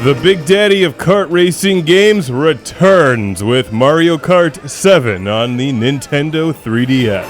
The big daddy of kart racing games returns with Mario Kart 7 on the Nintendo 3DS.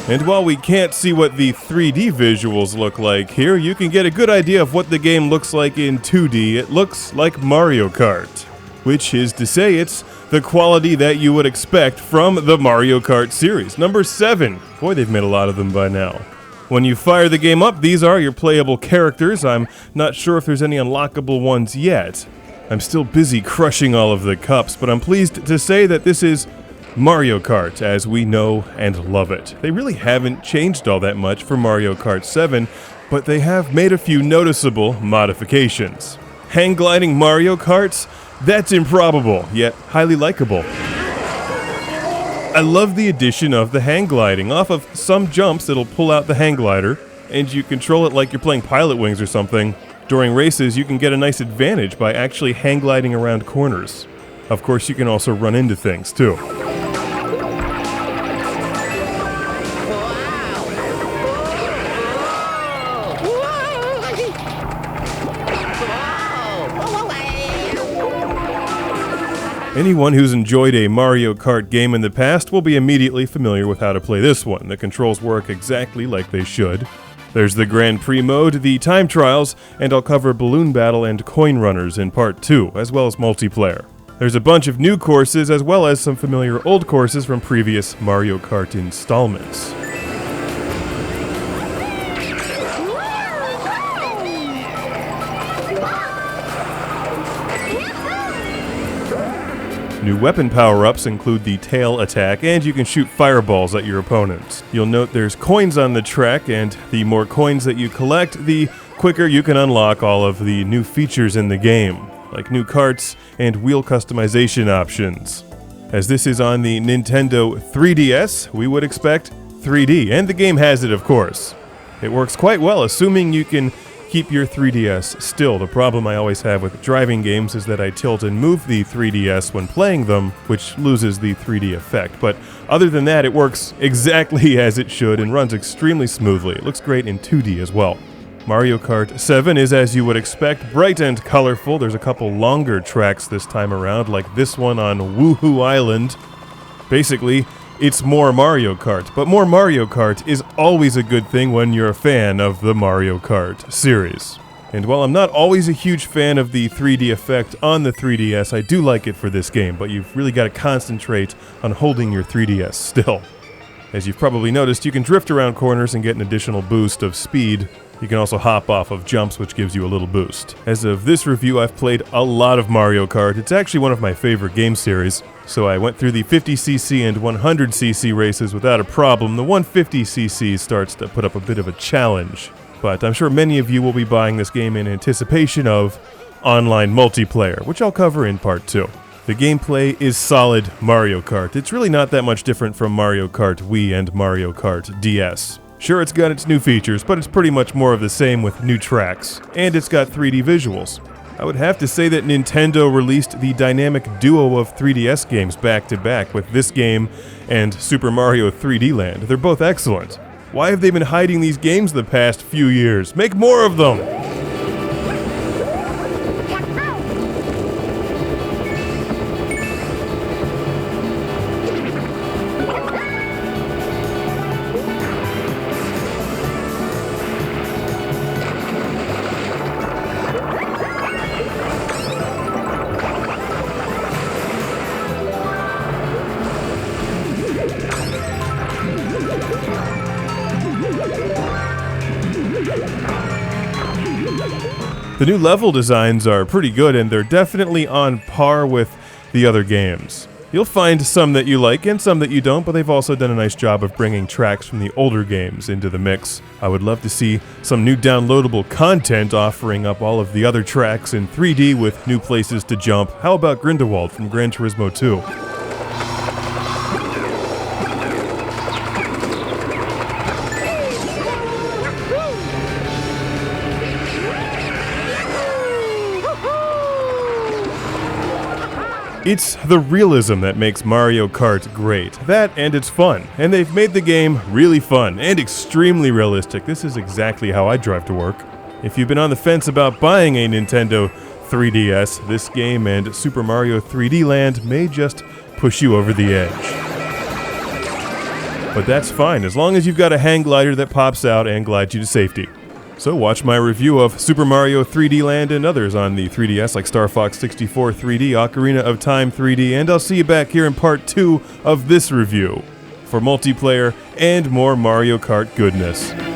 And while we can't see what the 3D visuals look like here, you can get a good idea of what the game looks like in 2D. It looks like Mario Kart, which is to say it's the quality that you would expect from the Mario Kart series. Number 7. Boy, they've made a lot of them by now. When you fire the game up, these are your playable characters. I'm not sure if there's any unlockable ones yet. I'm still busy crushing all of the cups, but I'm pleased to say that this is Mario Kart as we know and love it. They really haven't changed all that much for Mario Kart 7, but they have made a few noticeable modifications. Hang gliding Mario Karts? That's improbable, yet highly likable. I love the addition of the hang gliding. Off of some jumps, it'll pull out the hang glider, and you control it like you're playing Pilot Wings or something. During races, you can get a nice advantage by actually hang gliding around corners. Of course, you can also run into things, too. Anyone who's enjoyed a Mario Kart game in the past will be immediately familiar with how to play this one. The controls work exactly like they should. There's the Grand Prix mode, the time trials, and I'll cover Balloon Battle and Coin Runners in Part 2, as well as multiplayer. There's a bunch of new courses, as well as some familiar old courses from previous Mario Kart installments. New weapon power-ups include the tail attack, and you can shoot fireballs at your opponents. You'll note there's coins on the track, and the more coins that you collect, the quicker you can unlock all of the new features in the game, like new carts and wheel customization options. As this is on the Nintendo 3DS, we would expect 3D, and the game has it, of course. It works quite well, assuming you can keep your 3DS still. The problem I always have with driving games is that I tilt and move the 3DS when playing them, which loses the 3D effect. But other than that, it works exactly as it should and runs extremely smoothly. It looks great in 2D as well. Mario Kart 7 is, as you would expect, bright and colorful. There's a couple longer tracks this time around, like this one on Woohoo Island. Basically, it's more Mario Kart, but more Mario Kart is always a good thing when you're a fan of the Mario Kart series. And while I'm not always a huge fan of the 3D effect on the 3DS, I do like it for this game, but you've really got to concentrate on holding your 3DS still. As you've probably noticed, you can drift around corners and get an additional boost of speed. You can also hop off of jumps, which gives you a little boost. As of this review, I've played a lot of Mario Kart. It's actually one of my favorite game series. So I went through the 50cc and 100cc races without a problem. The 150cc starts to put up a bit of a challenge. But I'm sure many of you will be buying this game in anticipation of online multiplayer, which I'll cover in Part 2. The gameplay is solid Mario Kart. It's really not that much different from Mario Kart Wii and Mario Kart DS. Sure, it's got its new features, but it's pretty much more of the same with new tracks, and it's got 3D visuals. I would have to say that Nintendo released the dynamic duo of 3DS games back-to-back with this game and Super Mario 3D Land. They're both excellent. Why have they been hiding these games the past few years? Make more of them! The new level designs are pretty good, and they're definitely on par with the other games. You'll find some that you like and some that you don't, but they've also done a nice job of bringing tracks from the older games into the mix. I would love to see some new downloadable content offering up all of the other tracks in 3D with new places to jump. How about Grindelwald from Gran Turismo 2? It's the realism that makes Mario Kart great. That and it's fun. And they've made the game really fun and extremely realistic. This is exactly how I drive to work. If you've been on the fence about buying a Nintendo 3DS, this game and Super Mario 3D Land may just push you over the edge. But that's fine, as long as you've got a hang glider that pops out and glides you to safety. So watch my review of Super Mario 3D Land and others on the 3DS like Star Fox 64 3D, Ocarina of Time 3D, and I'll see you back here in part 2 of this review for multiplayer and more Mario Kart goodness.